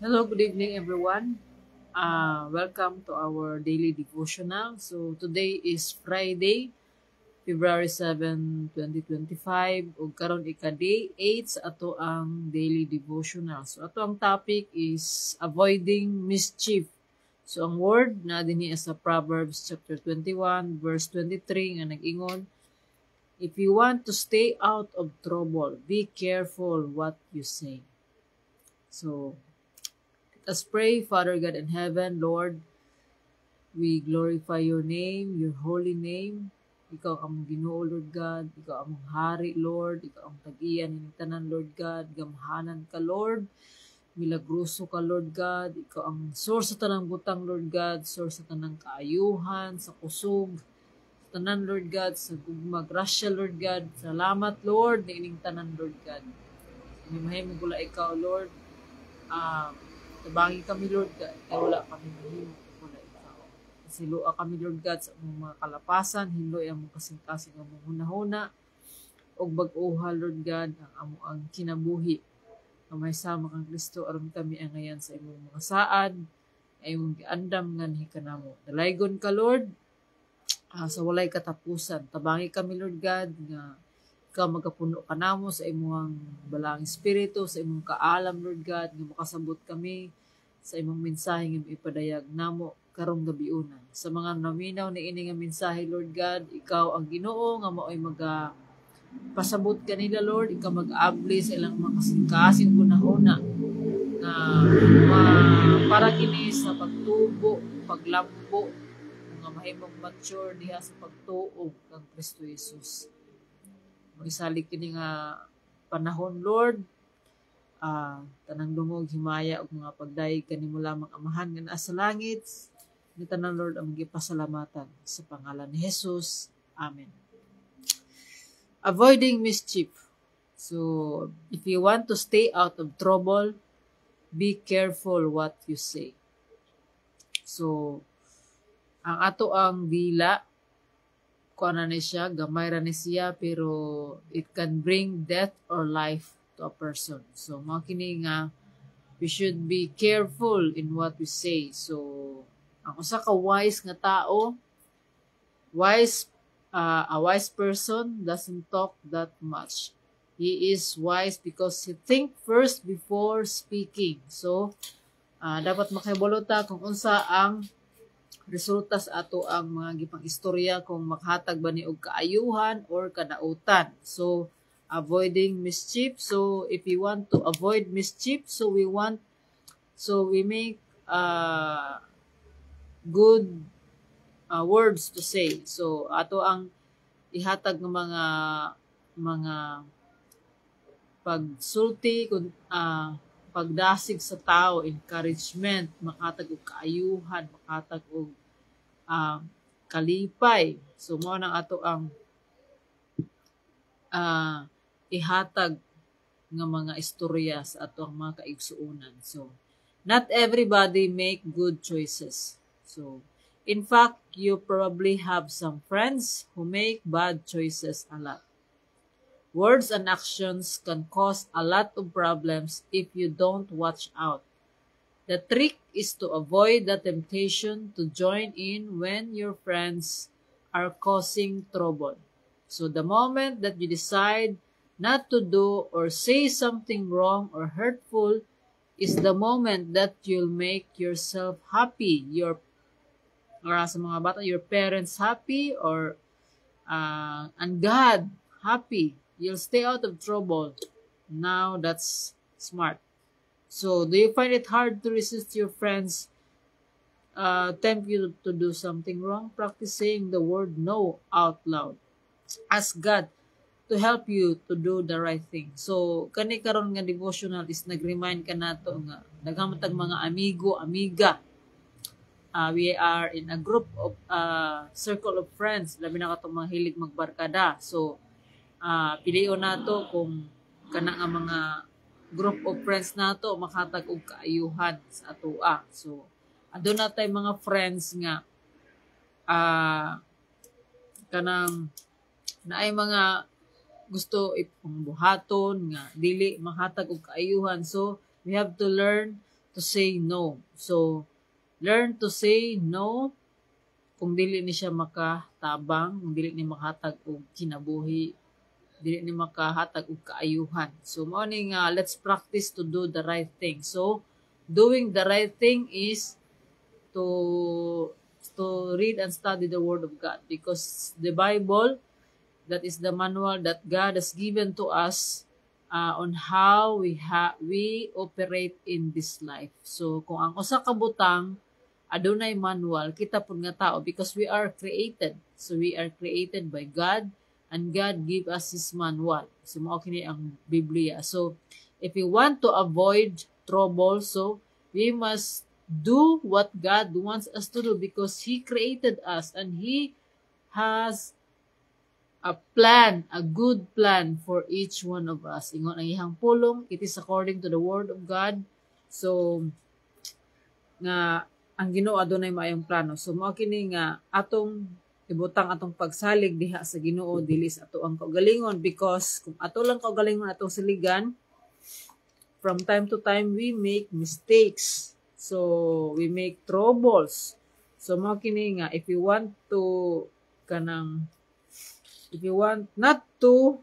Hello, good evening, everyone. Welcome to our daily devotional. So, today is Friday, February 7, 2025. Ug karon ika-day 8 sa ato ang daily devotional. So, ato ang topic is avoiding mischief. So, ang word na dinhi sa Proverbs chapter 21, verse 23 nga nag-ingon, if you want to stay out of trouble, be careful what you say. So, let us pray. Father God in heaven, Lord, we glorify your name, your holy name. Ikaw ang Ginoo, Lord God. Ikaw ang hari, Lord. Ikaw ang tag-iyan ng tanan, Lord God. Gamhanan ka, Lord. Milagroso ka, Lord God. Ikaw ang source sa tanang butang, Lord God. Source sa tanang kaayuhan, sa kusog, sa tanan, Lord God. Sa gugma, grasya, Lord God. Salamat, Lord, na ining tanan, Lord God. May mahimong gula ikaw, Lord. Ah, Tabangi kami, Lord God, kaya wala kami mahimo wala ikaw. Silua kami, Lord God, sa among mga kalapasan, hinloy ang mga kasing-kasing among hunahuna, o bag-uha, Lord God, ang amo ang kinabuhi. Ang may sama kang Kristo, aron kami ang ngayon sa imong mga saad, ay imong giandam nga ni kanamo. Dalaygon ka, Lord, sa walay katapusan. Tabangi kami, Lord God, nga ikaw magapuno ka namo sa imong balang espiritu, sa imong kaalam, Lord God, nga makasabot kami sa imong mensahe nga ipadayag namo karong gabiuna. Sa mga naminaw ni ini nga mensahe, Lord God, ikaw ang Ginoo nga mao'y pasabot kanila, Lord, ikaw mag-abli sa ilang mga kasing-kasing hunahuna na para kini sa pagtubo, paglambo, mga mahimong mature diha sa pagtuog kang Kristo Jesus. Magisalig kini nga panahon, Lord, tanang dungog himaya ug mga pagdayeg kanimo lamang amahan nga naa sa langit. Ni tanan, Lord, ang gipasalamatan sa pangalan ni Jesus. Amen. Avoiding mischief. So, if you want to stay out of trouble, be careful what you say. So, ang ato ang dila, kuan na ni siya, gamay ra ni siya, pero it can bring death or life to a person. So, mga kini nga, we should be careful in what we say. So, ang usa ka wise nga tao, a wise person doesn't talk that much. He is wise because he think first before speaking. So, dapat makahibalota kung unsa ang resulta sa ato ang mga gipang istorya, kung makhatag ba ni og kaayuhan or kadautan. So, avoiding mischief. So, if we want to avoid mischief, so we make good words to say. So, ato ang ihatag ng mga pagsulti, pagdasig sa tao, encouragement, makatag og kaayuhan, makatag og kalipay. So, mo nang ato ang ihatag nga mga istorya sa ato ang mga kaigsuonan. So, not everybody make good choices. So, in fact, you probably have some friends who make bad choices a lot. Words and actions can cause a lot of problems if you don't watch out. The trick is to avoid the temptation to join in when your friends are causing trouble. So the moment that you decide not to do or say something wrong or hurtful is the moment that you'll make yourself happy, sa mga bata, your parents happy, or and God happy. You'll stay out of trouble. Now that's smart. So, do you find it hard to resist your friends tempt you to do something wrong? Practice saying the word no out loud. Ask God to help you to do the right thing. So, kani karon nga devotional is nag-remind ka nato nga nagamatag mga amigo, amiga. We are in a group of circle of friends, labi na katong mga hilig magbarkada. So, piliyon nato kung kana nga mga group of friends nato makatag og kaayuhan sa atoa. So, adto na tay mga friends nga kanang naay mga gusto ipangbuhaton nga dili makatag og kaayuhan. So, we have to learn to say no. So, learn to say no kung dili ni siya makatabang, kung dili ni makahatag og kinabuhi, dili ni makahatag og kaayuhan. So, mao ni nga, let's practice to do the right thing. So, doing the right thing is to read and study the Word of God, because the Bible, that is the manual that God has given to us on how we operate in this life. So kung ang usa ka butang adunay manual, kita pud nga tao, because we are created. So we are created by God, and God give us His manual. So mao kini ang Biblia. So if we want to avoid trouble, so we must do what God wants us to do, because He created us and He has a plan, a good plan for each one of us. Ingon ang ihang pulong, it is according to the Word of God. So, nga, ang Ginoo adunay maayong plano. So, mao kini nga, atong ibutang atong pagsalig diha sa Ginoo, dili sa ato ang kaugalingon, because kung ato lang kaugalingon atong siligan, from time to time, we make mistakes. So, we make troubles. So, mao kini nga, if you want not to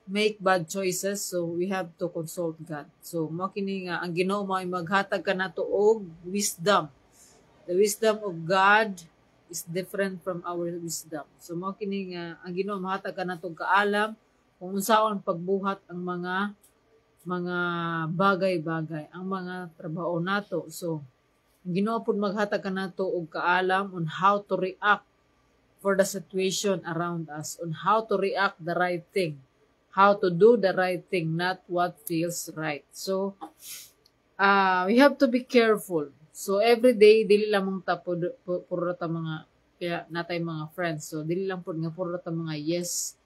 make bad choices, so we have to consult God. So, mao kini nga, ang Ginoo mao maghatag kanato og wisdom. The wisdom of God is different from our wisdom. So, mao kini nga, ang Ginoo mahatag kanato og kaalam kung unsaon pagbuhat ang mga bagay-bagay, ang mga trabaho nato. So, Ginoo pud maghatag kanato og kaalam on how to react for the situation around us, on how to react the right thing, how to do the right thing, not what feels right. So, we have to be careful. So, every day, dili lamang ta puro ta mga, kaya natay mga friends. So, dili lang pud nga puro ta mga yes.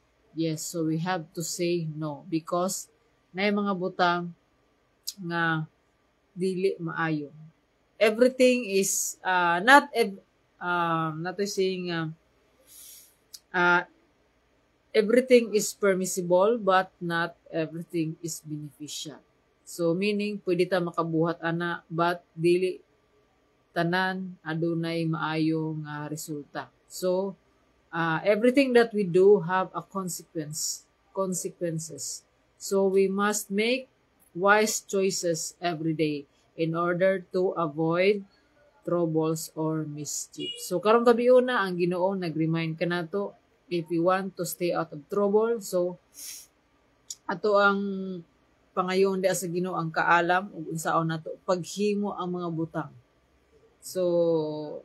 So, we have to say no, because na mga butang nga dili maayo. Everything is not to saying everything is permissible, but not everything is beneficial. So meaning pwede ta makabuhat ana, but dili tanan adunay maayo nga resulta. So everything that we do have a consequences. So we must make wise choices every day in order to avoid troubles or mischief. So karong gabi una ang Ginoo nag-remind kanato, if we want to stay out of trouble, so ato ang pangayon di sa Ginoo ang kaalam ug unsaon nato paghimo ang mga butang. So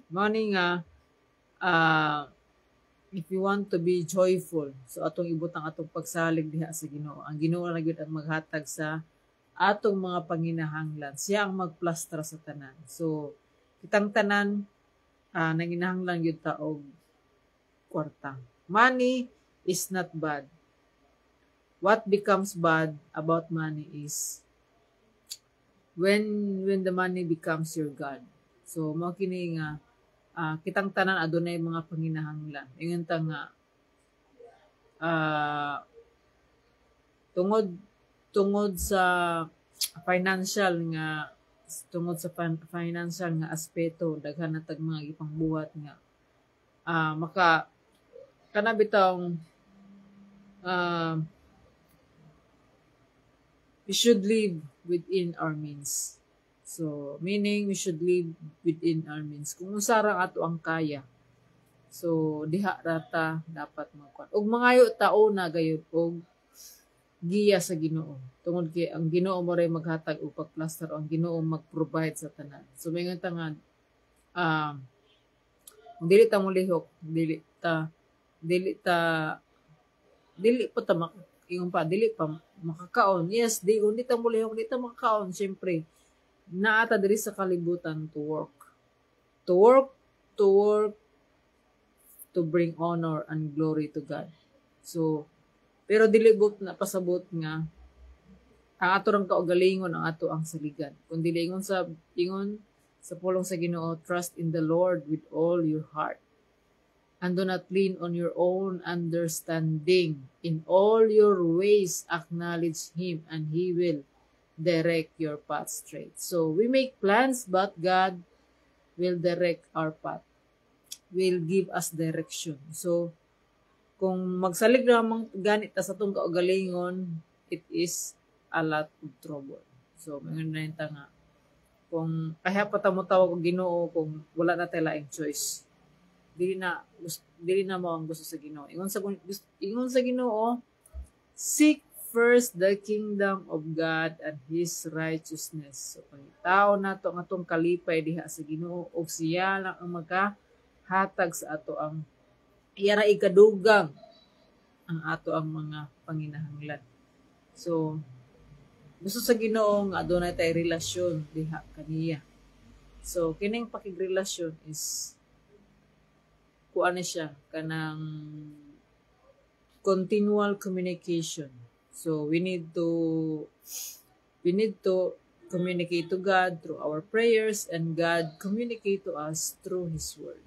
morning nga if you want to be joyful, so atong ibutang atong pagsalig diha sa Ginoo. Ang Ginoo ra gyud ang maghatag sa atong mga panginahanglan. Siya ang magplastra sa tanan. So kitang tanan nanginahanglan gyud ta og kwarta. Money is not bad. What becomes bad about money is when the money becomes your God. So mao kini nga kitang tanan adunay mga panginahanglan. Ingon ta nga tungod sa financial nga aspeto, daghan natag mga ipangbuhat nga maka kana bitong we should live within our means. So, meaning we should live within our means. Kung usara ato ang kaya, so diha rata dapat magkuan. Og mangayo tao na gayud og giya sa Ginoo. Tungod kay ang Ginoo mo ray maghatag og pagplaster, ang Ginoo mag-provide sa tanan. So may nga nga dili ta molihok, dili pa makakaon. Yes, di ta molihok, di ta makakaon, syempre. Naata diri sa kalibutan to work to bring honor and glory to God. So pero dili but na pasabot nga ang ato rang kaugalingon ang ato ang saligan. Kun dili ingon sa pulong sa Ginoo, trust in the Lord with all your heart, and do not lean on your own understanding. In all your ways acknowledge Him, and He will direct your path straight. So we make plans, but God will direct our path, will give us direction. So kung magsalig ramang ganit ta sa itong kaugalingon, it is a lot of trouble. So mga nanta nga, kung kaya pa mo tawag og Ginoo kung wala na tayo laing choice, dili na mo ang gusto sa Ginoo. Ingon sa Ginoo, seek first the kingdom of God and His righteousness. So pangitaw nato ang atong kalipay diha sa Ginoo, ug siya lang ang magkahatag sa ato ang iya ra ikadugang ang ato ang mga panginahanglan. So gusto sa Ginoo nga adunay tay relasyon diha kaniya. So kining pakigrelasyon is kuan siya kanang continual communication. So we need to communicate to God through our prayers, and God communicate to us through His word.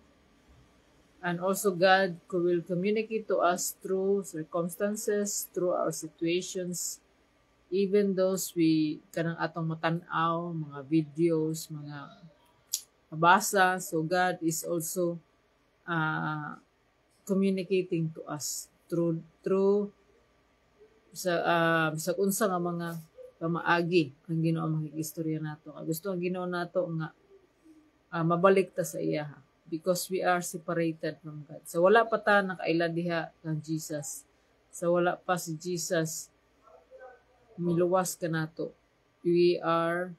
And also God will communicate to us through circumstances, through our situations, even those we kanang atong matan-aw, mga videos, mga mabasa. So God is also communicating to us through sa unsa nga mga pamaagi ang Ginoo makikistorya nato. Gusto ang Ginoo nato nga mabalik ta sa iya, because we are separated from God. So wala pa ta nakaila diha kang Jesus. So wala pa si Jesus miluwas ka nato. We are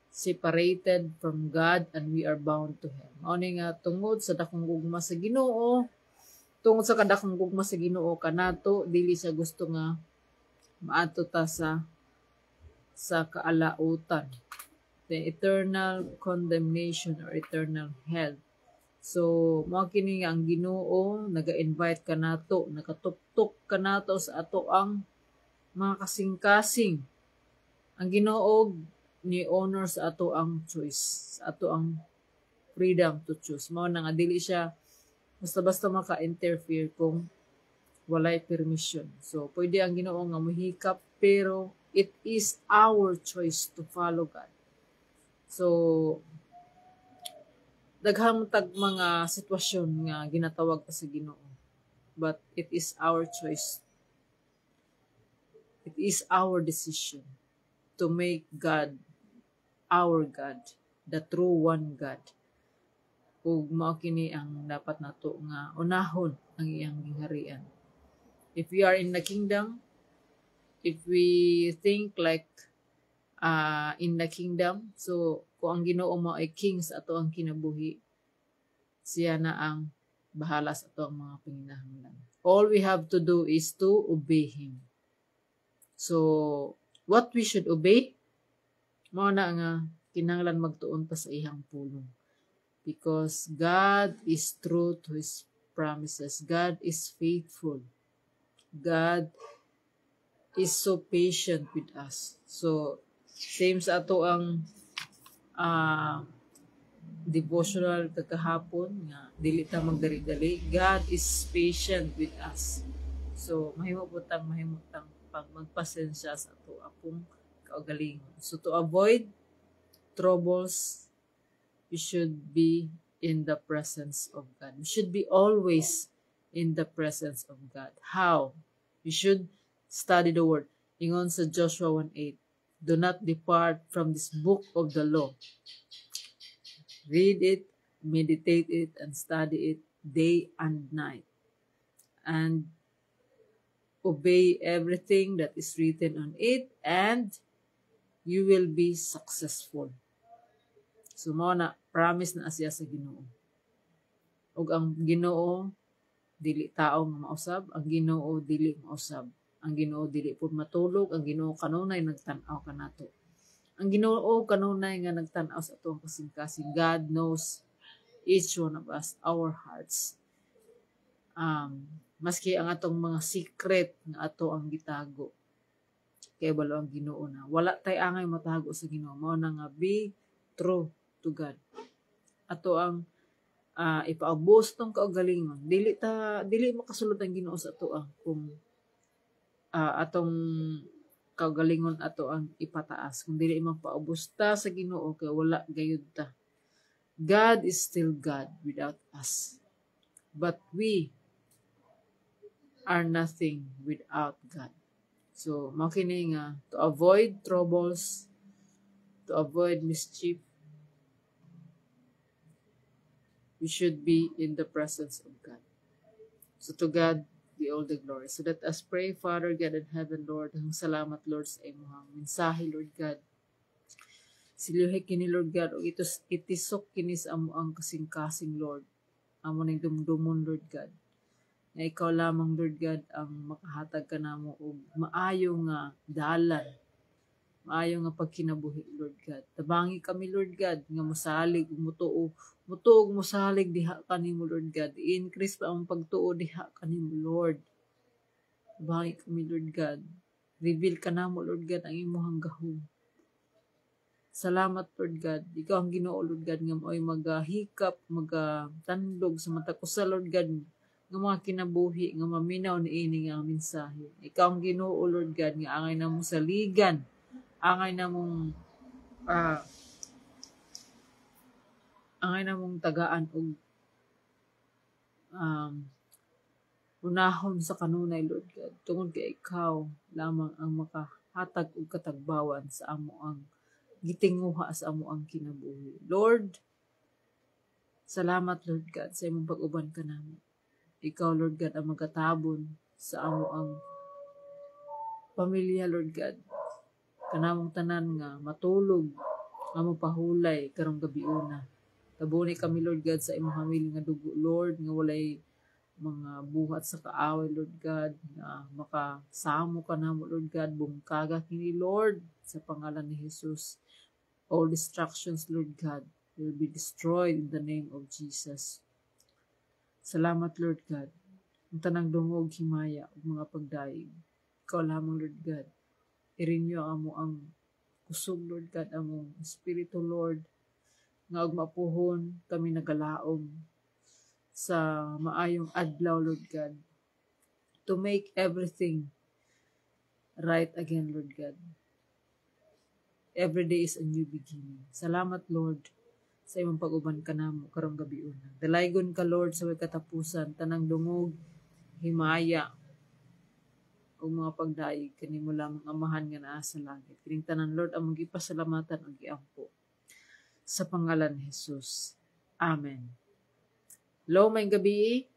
separated from God and we are bound to Him. Mao ni nga tungod sa dakong gugma sa Ginoo, tungod sa kadakong gugma sa Ginoo kanato, dili siya gusto nga maato ta sa kaalautan, the eternal condemnation or eternal hell. So mao kini nga ang Ginoo naga-invite kanato, nakatuptok kanato sa ato ang mga kasing-kasing. Ang Ginoo ni honor sa ato ang choice, sa ato ang freedom to choose. Mao na nga dili siya basta-basta maka-interfere kung walay permission. So pwede ang Ginoo nga mohikap, pero it is our choice to follow God. So daghang tag mga sitwasyon nga ginatawag sa Ginoo, but it is our choice. It is our decision to make God our God, the true one God. Ug mao kini ang dapat nato nga unahon ang iyang gingharian. If we are in the kingdom, if we think like in the kingdom, so kung ang Ginoo mo ay king sa ato ang kinabuhi, siya na ang bahala sa ato ang mga panginahanglan. All we have to do is to obey Him. So what we should obey, mao na nga kinahanglan magtuon ta sa iyang pulong. Because God is true to His promises. God is faithful. God is so patient with us. So same sa ato ang devotional kakahapon nga dili ta magdali-dali. God is patient with us. So mahimutang magpasensya sa ato apong kaugalingon. So to avoid troubles, we should be in the presence of God. We should be always in the presence of God. How? We should study the word. Ingon sa Joshua 1:8, do not depart from this book of the law. Read it, meditate it, and study it day and night. And obey everything that is written on it, and you will be successful. So mao na promise na siya sa Ginoo. Ug ang Ginoo dili tao nga mausab, ang Ginoo dili mausab. Ang Ginoo dili pud matulog, ang Ginoo kanunay nagtan-aw kanato. Ang Ginoo kanunay nga nagtan-aw sa atong kasing-kasing. God knows each one of us, our hearts. Maski ang atong mga secret nga ato ang gitago, kay balo ang Ginoo na wala tay angay matago sa Ginoo. Mao na nga be true to God. Ato ang ipaubos tong kaugalingon. Dili makasulod ang Ginoo sa ato kung atong kaugalingon ato ang ipataas. Kung dili magpaubos ta sa Ginoo kay wala gayud ta. God is still God without us. But we are nothing without God. So, makini nga, to avoid troubles, to avoid mischief, we should be in the presence of God. So, to God be all the glory. So, let us pray, Father God in heaven, Lord. Ang salamat, Lord, sa imong mensahe, Lord God. Siluhi kini, Lord God, o itisok kinis amo ang kasing-kasing, Lord. Amo ning dumdumon, Lord God. Na ikaw lamang, Lord God, ang makahatag ka namo og maayo nga dalan, maayo nga pagkinabuhi, Lord God. Tabangi kami, Lord God, nga mosalig, mutuog mosalig diha kanimo, Lord God. I-increase pa ang pagtuo diha kanimo, Lord. Tabangi kami, Lord God. Reveal ka namo, Lord God, ang imong gahom. Salamat, Lord God. Ikaw ang Ginoo, Lord God, nga mo'y magahikap, magatandog sa mata ko sa, Lord God, nga mga kinabuhi, nga maminaw ni ini nga mensahe. Ikaw ang Ginoo, Lord God, nga angay na mong saligan, angay na mong tagaan og unahon sa kanunay, Lord God. Tungod kay ikaw lamang ang makahatag og katagbawan sa amo ang gitinguha sa amo ang kinabuhi. Lord, salamat, Lord God, sa imong pag-uban ka namin. Ikaw, Lord God, ang magatabon sa amo ang pamilya, Lord God. Kanamong tanan nga matulog, amo pahulay karong gabiuna. Tabuni kami, Lord God, sa imong hamili nga dugo, Lord, nga walay mga buhat sa kaaway, Lord God, na makasamo ka namo, Lord God, bungkaga kini, Lord, sa pangalan ni Jesus. All distractions, Lord God, will be destroyed in the name of Jesus. Salamat, Lord God. Ang tanang dungog, himaya, ug mga pagdaig. Ikaw lamang, Lord God. I-renew amo ang kusog, Lord God, among Espiritu, Lord, nga og mapuhon kami nagalaom sa maayong adlaw, Lord God, to make everything right again, Lord God. Every day is a new beginning. Salamat, Lord, sa imong pag-uban ka namo karong gabiuna. Dalaygon ka, Lord, sa way katapusan, tanang dungog, himaya, o mga pagdaig, kanimo lamang amahan nga naa sa langit. Kining tanan, Lord, ang magipasalamatan ang giampo. Sa pangalan ni Jesus. Amen. Hello, may gabi.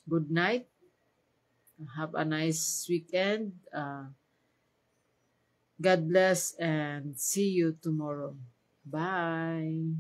Good night. Have a nice weekend. God bless and see you tomorrow. Bye.